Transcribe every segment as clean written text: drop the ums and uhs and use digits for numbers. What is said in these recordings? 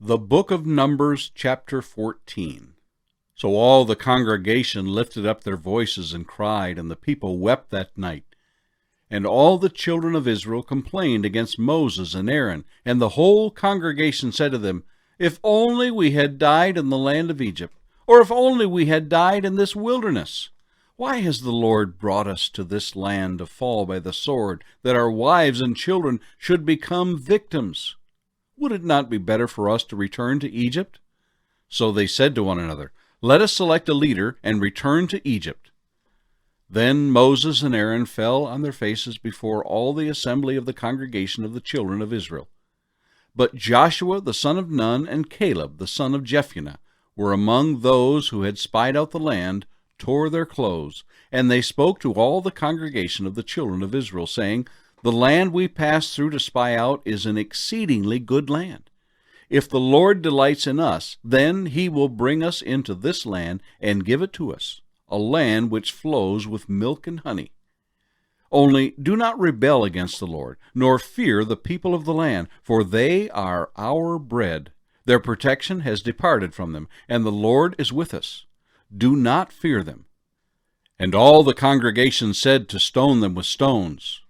The book of Numbers, chapter 14. So all the congregation lifted up their voices and cried, and the people wept that night. And all the children of Israel complained against Moses and Aaron, and the whole congregation said to them, If only we had died in the land of Egypt, or if only we had died in this wilderness. Why has the Lord brought us to this land to fall by the sword, that our wives and children should become victims? Would it not be better for us to return to Egypt? So they said to one another, Let us select a leader and return to Egypt. Then Moses and Aaron fell on their faces before all the assembly of the congregation of the children of Israel. But Joshua the son of Nun and Caleb the son of Jephunneh were among those who had spied out the land, tore their clothes, and they spoke to all the congregation of the children of Israel, saying, The land we passed through to spy out is an exceedingly good land. If the Lord delights in us, then he will bring us into this land and give it to us, a land which flows with milk and honey. Only do not rebel against the Lord, nor fear the people of the land, for they are our bread. Their protection has departed from them, and the Lord is with us. Do not fear them. And all the congregation said to stone them with stones.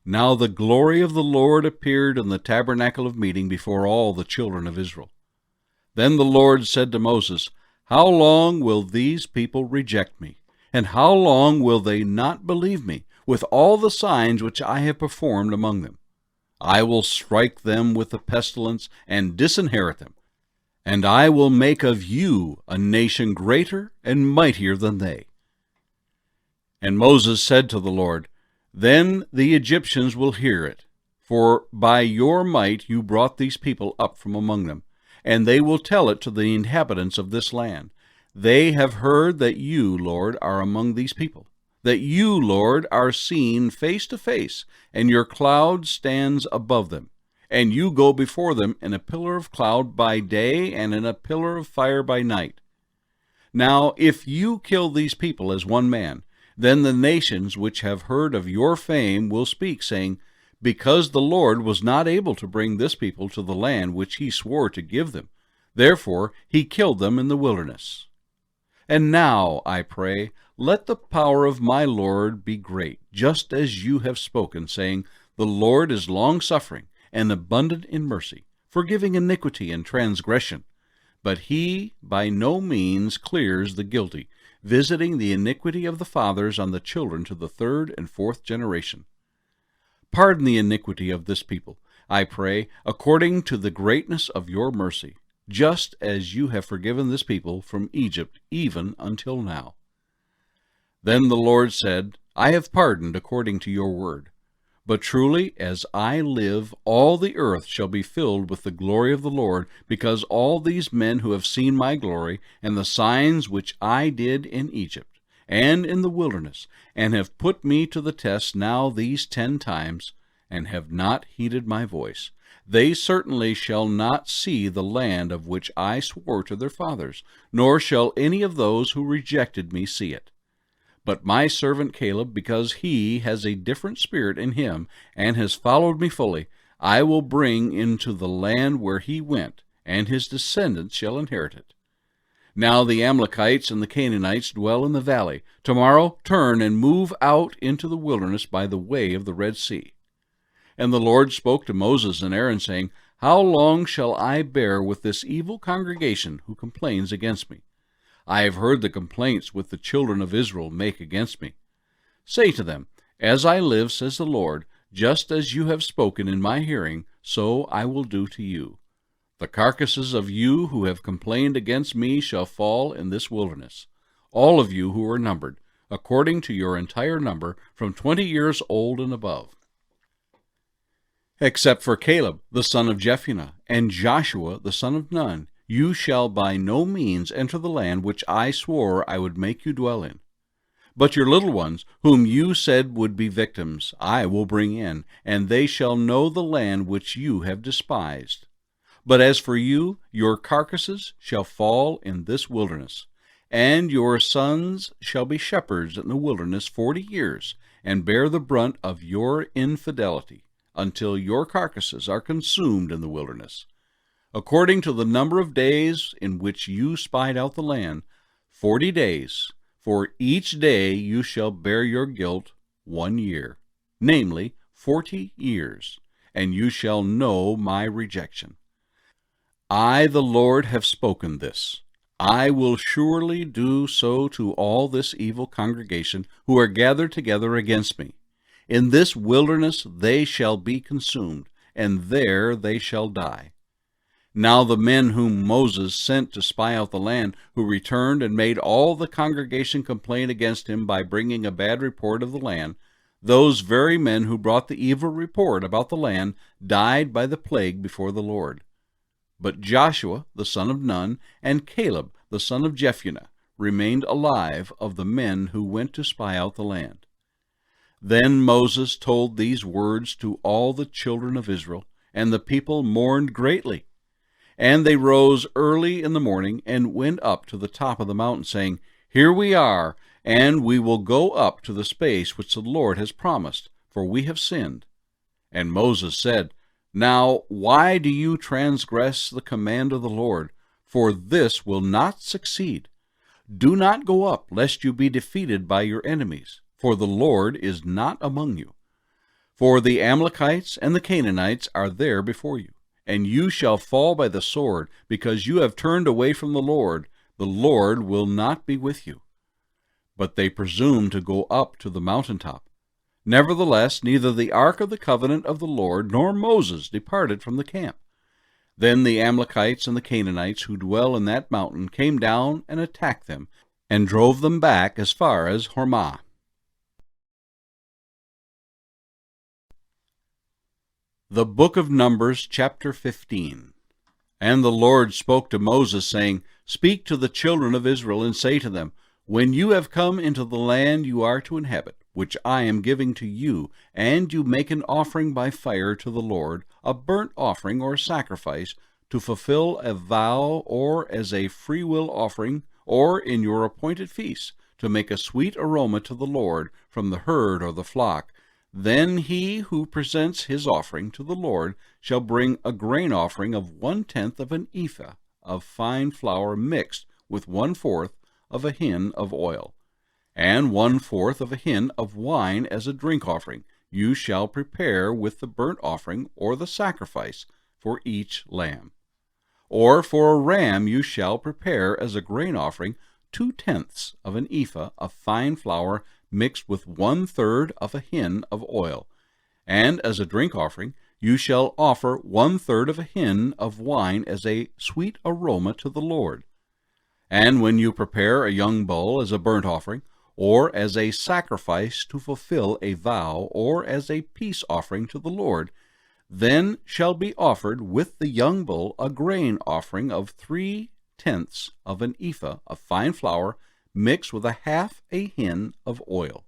Now the glory of the Lord appeared in the tabernacle of meeting before all the children of Israel. Then the Lord said to Moses, How long will these people reject me? And how long will they not believe me, with all the signs which I have performed among them? I will strike them with the pestilence and disinherit them, and I will make of you a nation greater and mightier than they. And Moses said to the Lord, Then the Egyptians will hear it, for by your might you brought these people up from among them, and they will tell it to the inhabitants of this land. They have heard that you, Lord, are among these people, that you, Lord, are seen face to face, and your cloud stands above them, and you go before them in a pillar of cloud by day and in a pillar of fire by night. Now, if you kill these people as one man, then the nations which have heard of your fame will speak, saying, Because the Lord was not able to bring this people to the land which he swore to give them, therefore he killed them in the wilderness. And now, I pray, let the power of my Lord be great, just as you have spoken, saying, The Lord is long-suffering and abundant in mercy, forgiving iniquity and transgression. But he by no means clears the guilty, visiting the iniquity of the fathers on the children to the third and fourth generation. Pardon the iniquity of this people, I pray, according to the greatness of your mercy, just as you have forgiven this people from Egypt even until now. Then the Lord said, I have pardoned according to your word. But truly, as I live, all the earth shall be filled with the glory of the Lord, because all these men who have seen my glory, and the signs which I did in Egypt, and in the wilderness, and have put me to the test now these 10 times, and have not heeded my voice, they certainly shall not see the land of which I swore to their fathers, nor shall any of those who rejected me see it. But my servant Caleb, because he has a different spirit in him, and has followed me fully, I will bring into the land where he went, and his descendants shall inherit it. Now the Amalekites and the Canaanites dwell in the valley. Tomorrow turn and move out into the wilderness by the way of the Red Sea. And the Lord spoke to Moses and Aaron, saying, How long shall I bear with this evil congregation who complains against me? I have heard the complaints which the children of Israel make against me. Say to them, As I live, says the Lord, just as you have spoken in my hearing, so I will do to you. The carcasses of you who have complained against me shall fall in this wilderness, all of you who are numbered, according to your entire number, from 20 years old and above. Except for Caleb the son of Jephunneh, and Joshua the son of Nun, you shall by no means enter the land which I swore I would make you dwell in. But your little ones, whom you said would be victims, I will bring in, and they shall know the land which you have despised. But as for you, your carcasses shall fall in this wilderness, and your sons shall be shepherds in the wilderness 40 years, and bear the brunt of your infidelity, until your carcasses are consumed in the wilderness. According to the number of days in which you spied out the land, 40 days, for each day you shall bear your guilt 1 year, namely 40 years, and you shall know my rejection. I, the Lord, have spoken this. I will surely do so to all this evil congregation who are gathered together against me. In this wilderness they shall be consumed, and there they shall die. Now the men whom Moses sent to spy out the land, who returned and made all the congregation complain against him by bringing a bad report of the land, those very men who brought the evil report about the land died by the plague before the Lord. But Joshua the son of Nun and Caleb the son of Jephunneh remained alive of the men who went to spy out the land. Then Moses told these words to all the children of Israel, and the people mourned greatly. And they rose early in the morning and went up to the top of the mountain, saying, Here we are, and we will go up to the space which the Lord has promised, for we have sinned. And Moses said, Now why do you transgress the command of the Lord? For this will not succeed. Do not go up, lest you be defeated by your enemies, for the Lord is not among you. For the Amalekites and the Canaanites are there before you, and you shall fall by the sword, because you have turned away from the Lord. The Lord will not be with you. But they presumed to go up to the mountaintop. Nevertheless, neither the ark of the covenant of the Lord nor Moses departed from the camp. Then the Amalekites and the Canaanites who dwell in that mountain came down and attacked them, and drove them back as far as Hormah. The Book of Numbers, chapter 15. And the Lord spoke to Moses, saying, Speak to the children of Israel, and say to them, When you have come into the land you are to inhabit, which I am giving to you, and you make an offering by fire to the Lord, a burnt offering or sacrifice, to fulfill a vow, or as a freewill offering, or in your appointed feasts, to make a sweet aroma to the Lord from the herd or the flock, then he who presents his offering to the Lord shall bring a grain offering of 1/10 of an ephah of fine flour mixed with 1/4 of a hin of oil, and 1/4 of a hin of wine as a drink offering. You shall prepare with the burnt offering or the sacrifice for each lamb. Or for a ram you shall prepare as a grain offering 2/10 of an ephah of fine flour mixed with 1/3 of a hin of oil, and as a drink offering you shall offer 1/3 of a hin of wine as a sweet aroma to the Lord. And when you prepare a young bull as a burnt offering, or as a sacrifice to fulfill a vow, or as a peace offering to the Lord, then shall be offered with the young bull a grain offering of 3/10 of an ephah of fine flour mixed with 1/2 a hin of oil.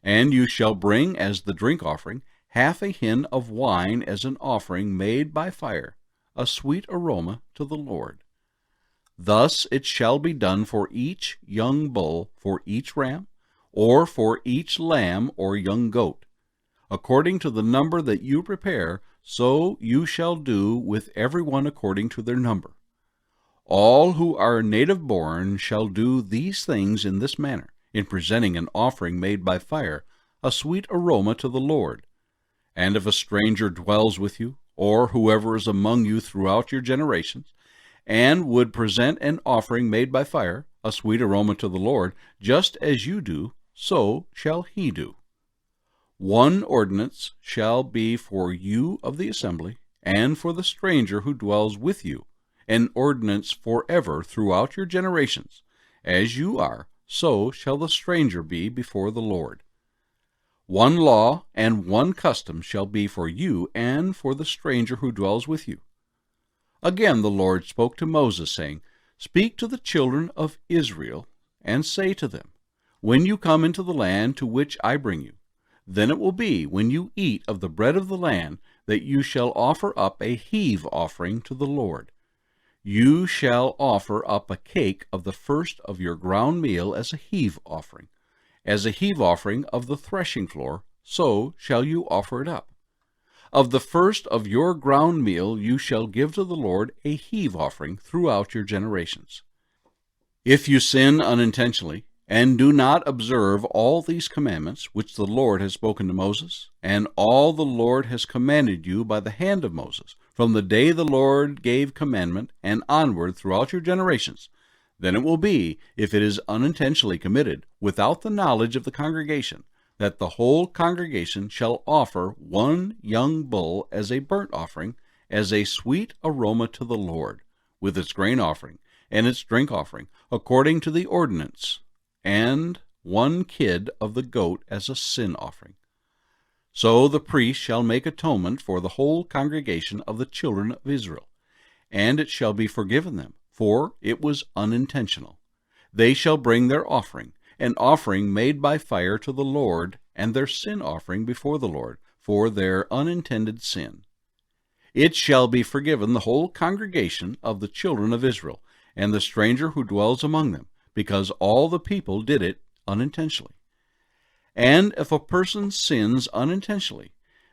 And you shall bring as the drink offering 1/2 a hin of wine as an offering made by fire, a sweet aroma to the Lord. Thus it shall be done for each young bull, for each ram, or for each lamb or young goat. According to the number that you prepare, so you shall do with every one according to their number. All who are native-born shall do these things in this manner, in presenting an offering made by fire, a sweet aroma to the Lord. And if a stranger dwells with you, or whoever is among you throughout your generations, and would present an offering made by fire, a sweet aroma to the Lord, just as you do, so shall he do. One ordinance shall be for you of the assembly, and for the stranger who dwells with you, an ordinance forever throughout your generations. As you are, so shall the stranger be before the Lord. One law and one custom shall be for you and for the stranger who dwells with you. Again the Lord spoke to Moses, saying, Speak to the children of Israel, and say to them, When you come into the land to which I bring you, then it will be, when you eat of the bread of the land, that you shall offer up a heave offering to the Lord. You shall offer up a cake of the first of your ground meal as a heave offering. As a heave offering of the threshing floor, so shall you offer it up. Of the first of your ground meal you shall give to the Lord a heave offering throughout your generations. If you sin unintentionally, and do not observe all these commandments which the Lord has spoken to Moses, and all the Lord has commanded you by the hand of Moses, from the day the Lord gave commandment and onward throughout your generations, then it will be, if it is unintentionally committed, without the knowledge of the congregation, that the whole congregation shall offer one young bull as a burnt offering, as a sweet aroma to the Lord, with its grain offering and its drink offering, according to the ordinance, and one kid of the goat as a sin offering. So the priest shall make atonement for the whole congregation of the children of Israel, and it shall be forgiven them, for it was unintentional. They shall bring their offering, an offering made by fire to the Lord, and their sin offering before the Lord, for their unintended sin. It shall be forgiven the whole congregation of the children of Israel, and the stranger who dwells among them, because all the people did it unintentionally. And if a person sins unintentionally,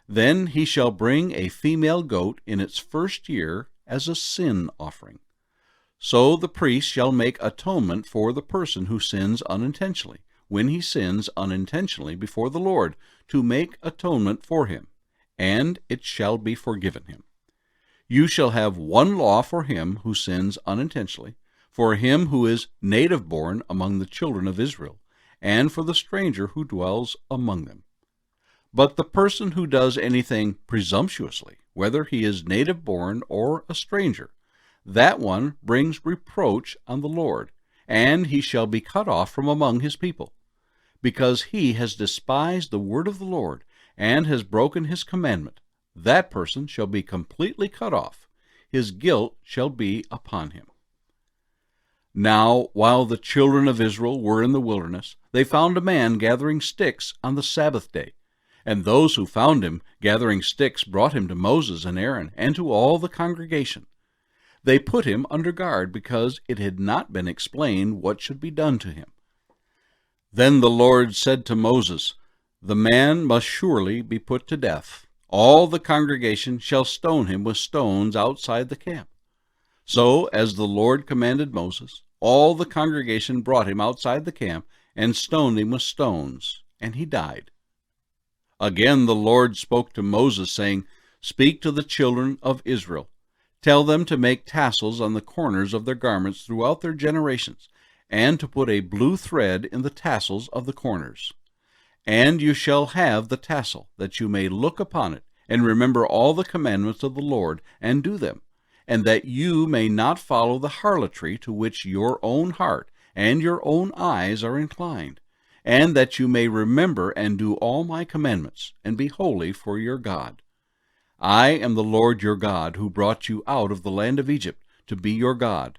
then he shall bring a female goat in its first year as a sin offering. So the priest shall make atonement for the person who sins unintentionally, when he sins unintentionally before the Lord, to make atonement for him, and it shall be forgiven him. You shall have one law for him who sins unintentionally, for him who is native-born among the children of Israel, and for the stranger who dwells among them. But the person who does anything presumptuously, whether he is native-born or a stranger, that one brings reproach on the Lord, and he shall be cut off from among his people, because he has despised the word of the Lord, and has broken his commandment. That person shall be completely cut off. His guilt shall be upon him. Now, while the children of Israel were in the wilderness, they found a man gathering sticks on the Sabbath day. And those who found him gathering sticks brought him to Moses and Aaron, and to all the congregation. They put him under guard, because it had not been explained what should be done to him. Then the Lord said to Moses, "The man must surely be put to death. All the congregation shall stone him with stones outside the camp." So, as the Lord commanded Moses, all the congregation brought him outside the camp, and stoned him with stones, and he died. Again the Lord spoke to Moses, saying, "Speak to the children of Israel. Tell them to make tassels on the corners of their garments throughout their generations, and to put a blue thread in the tassels of the corners. And you shall have the tassel, that you may look upon it, and remember all the commandments of the Lord, and do them, and that you may not follow the harlotry to which your own heart and your own eyes are inclined, and that you may remember and do all my commandments, and be holy for your God. I am the Lord your God, who brought you out of the land of Egypt to be your God.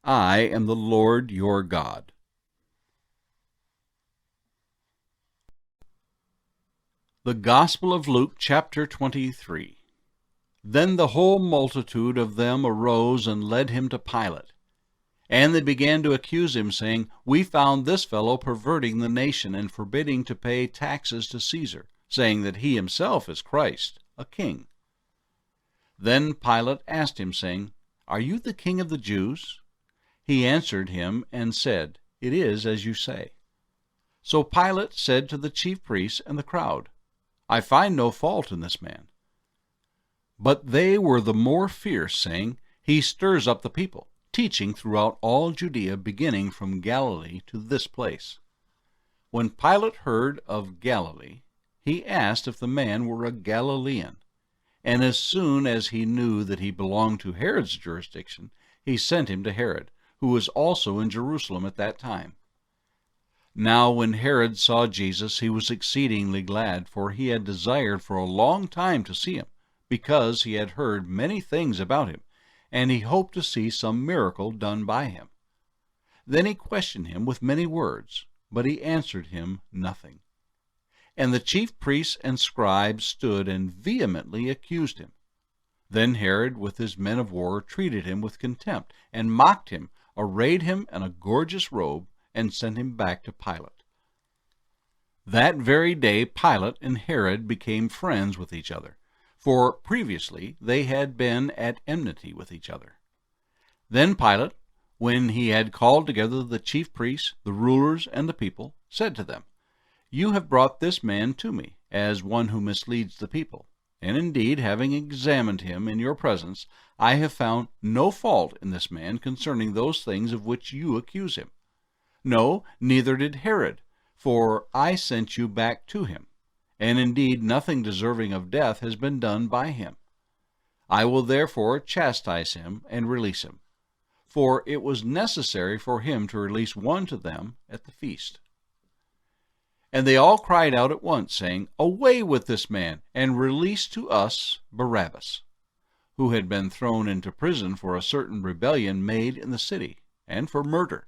I am the Lord your God." The Gospel of Luke, chapter 23. Then the whole multitude of them arose and led him to Pilate. And they began to accuse him, saying, "We found this fellow perverting the nation, and forbidding to pay taxes to Caesar, saying that he himself is Christ, a king." Then Pilate asked him, saying, "Are you the king of the Jews?" He answered him and said, "It is as you say." So Pilate said to the chief priests and the crowd, "I find no fault in this man." But they were the more fierce, saying, "He stirs up the people, teaching throughout all Judea, beginning from Galilee to this place." When Pilate heard of Galilee, he asked if the man were a Galilean. And as soon as he knew that he belonged to Herod's jurisdiction, he sent him to Herod, who was also in Jerusalem at that time. Now when Herod saw Jesus, he was exceedingly glad, for he had desired for a long time to see him, because he had heard many things about him, and he hoped to see some miracle done by him. Then he questioned him with many words, but he answered him nothing. And the chief priests and scribes stood and vehemently accused him. Then Herod with his men of war treated him with contempt, and mocked him, arrayed him in a gorgeous robe, and sent him back to Pilate. That very day Pilate and Herod became friends with each other, for previously they had been at enmity with each other. Then Pilate, when he had called together the chief priests, the rulers, and the people, said to them, "You have brought this man to me, as one who misleads the people. And indeed, having examined him in your presence, I have found no fault in this man concerning those things of which you accuse him. No, neither did Herod, for I sent you back to him. And indeed, nothing deserving of death has been done by him. I will therefore chastise him and release him. For it was necessary for him to release one to them at the feast." And they all cried out at once, saying, "Away with this man, and release to us Barabbas," who had been thrown into prison for a certain rebellion made in the city, and for murder.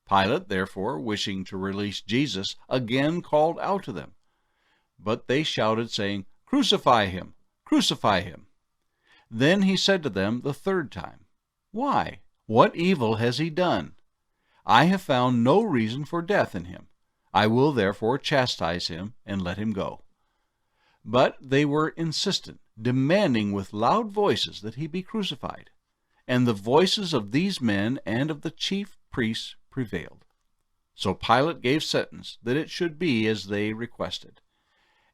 Pilate, therefore, wishing to release Jesus, again called out to them. But they shouted, saying, "Crucify him! Crucify him!" Then he said to them the third time, "Why? What evil has he done? I have found no reason for death in him. I will therefore chastise him and let him go." But they were insistent, demanding with loud voices that he be crucified. And the voices of these men and of the chief priests prevailed. So Pilate gave sentence that it should be as they requested.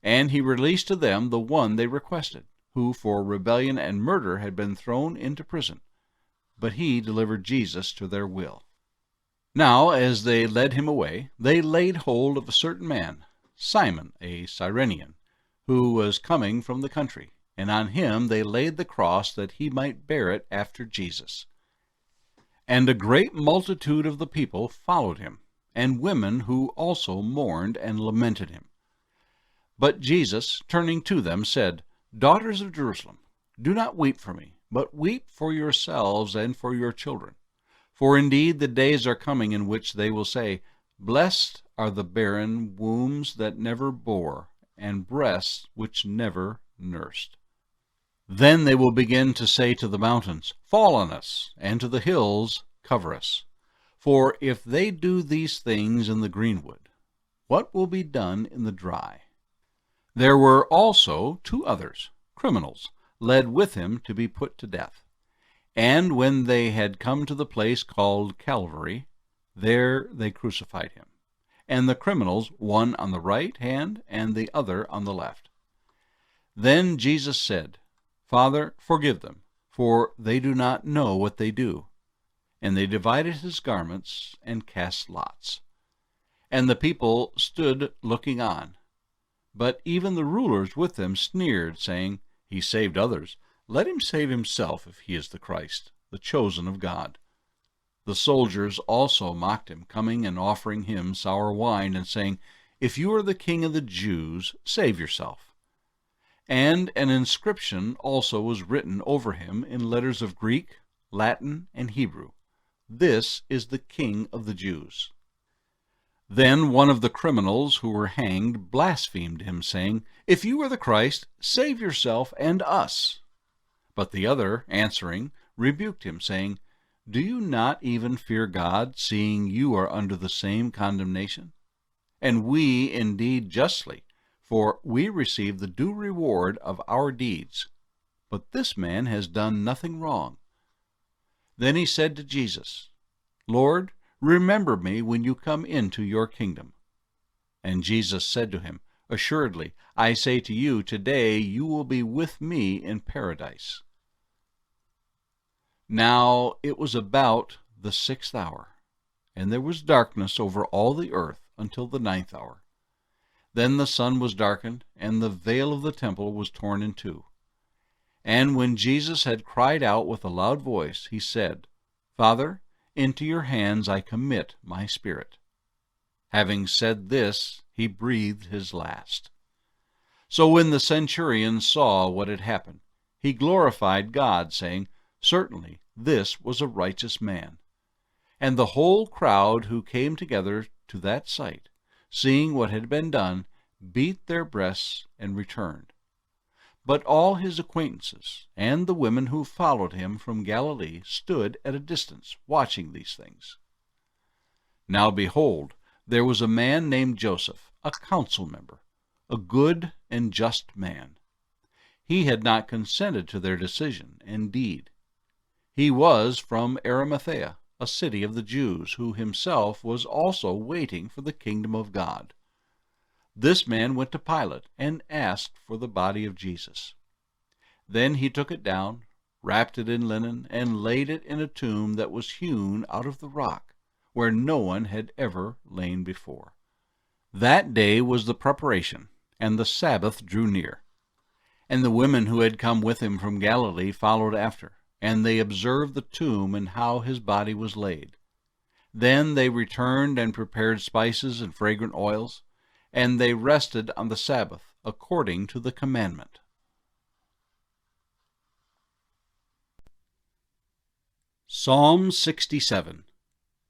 And he released to them the one they requested, who for rebellion and murder had been thrown into prison. But he delivered Jesus to their will. Now, as they led him away, they laid hold of a certain man, Simon, a Cyrenian, who was coming from the country, and on him they laid the cross that he might bear it after Jesus. And a great multitude of the people followed him, and women who also mourned and lamented him. But Jesus, turning to them, said, "Daughters of Jerusalem, do not weep for me, but weep for yourselves and for your children. For indeed the days are coming in which they will say, 'Blessed are the barren wombs that never bore, and breasts which never nursed.' Then they will begin to say to the mountains, 'Fall on us,' and to the hills, 'Cover us.' For if they do these things in the greenwood, what will be done in the dry?" There were also 2 others, criminals, led with him to be put to death. And when they had come to the place called Calvary, there they crucified him, and the criminals, one on the right hand and the other on the left. Then Jesus said, "Father, forgive them, for they do not know what they do." And they divided his garments and cast lots. And the people stood looking on. But even the rulers with them sneered, saying, "He saved others. Let him save himself if he is the Christ, the chosen of God." The soldiers also mocked him, coming and offering him sour wine, and saying, "If you are the king of the Jews, save yourself." And an inscription also was written over him in letters of Greek, Latin, and Hebrew, "This is the King of the Jews." Then one of the criminals who were hanged blasphemed him, saying, "If you are the Christ, save yourself and us." But the other, answering, rebuked him, saying, "Do you not even fear God, seeing you are under the same condemnation? And we indeed justly, for we receive the due reward of our deeds. But this man has done nothing wrong." Then he said to Jesus, "Lord, remember me when you come into your kingdom." And Jesus said to him, "Assuredly, I say to you, today you will be with me in paradise." Now it was about the 6th hour, and there was darkness over all the earth until the 9th hour. Then the sun was darkened, and the veil of the temple was torn in two. And when Jesus had cried out with a loud voice, he said, "Father, into your hands I commit my spirit." Having said this, he breathed his last. So when the centurion saw what had happened, he glorified God, saying, "Certainly this was a righteous man." And the whole crowd who came together to that sight, seeing what had been done, beat their breasts and returned. But all his acquaintances and the women who followed him from Galilee stood at a distance, watching these things. Now behold, there was a man named Joseph, a council member, a good and just man. he had not consented to their decision and deed. He was from Arimathea, a city of the Jews, who himself was also waiting for the kingdom of God. This man went to Pilate and asked for the body of Jesus. Then he took it down, wrapped it in linen, and laid it in a tomb that was hewn out of the rock, where no one had ever lain before. That day was the preparation, and the Sabbath drew near. And the women who had come with him from Galilee followed after, and they observed the tomb and how his body was laid. Then they returned and prepared spices and fragrant oils, and they rested on the Sabbath according to the commandment. Psalm 67.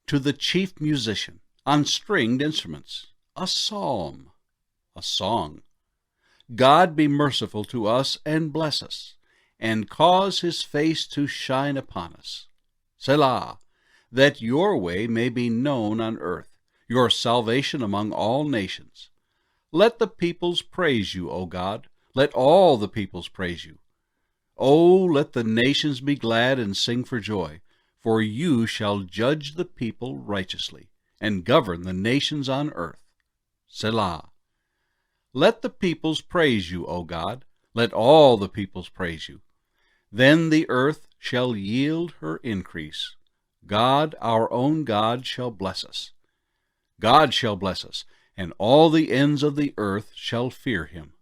To the chief musician, on stringed instruments, a psalm, a song. God be merciful to us and bless us, and cause his face to shine upon us. Selah, that your way may be known on earth, your salvation among all nations. Let the peoples praise you, O God. Let all the peoples praise you. O let the nations be glad and sing for joy, for you shall judge the people righteously, and govern the nations on earth. Selah. Let the peoples praise you, O God. Let all the peoples praise you. Then the earth shall yield her increase. God, our own God, shall bless us. God shall bless us, and all the ends of the earth shall fear him.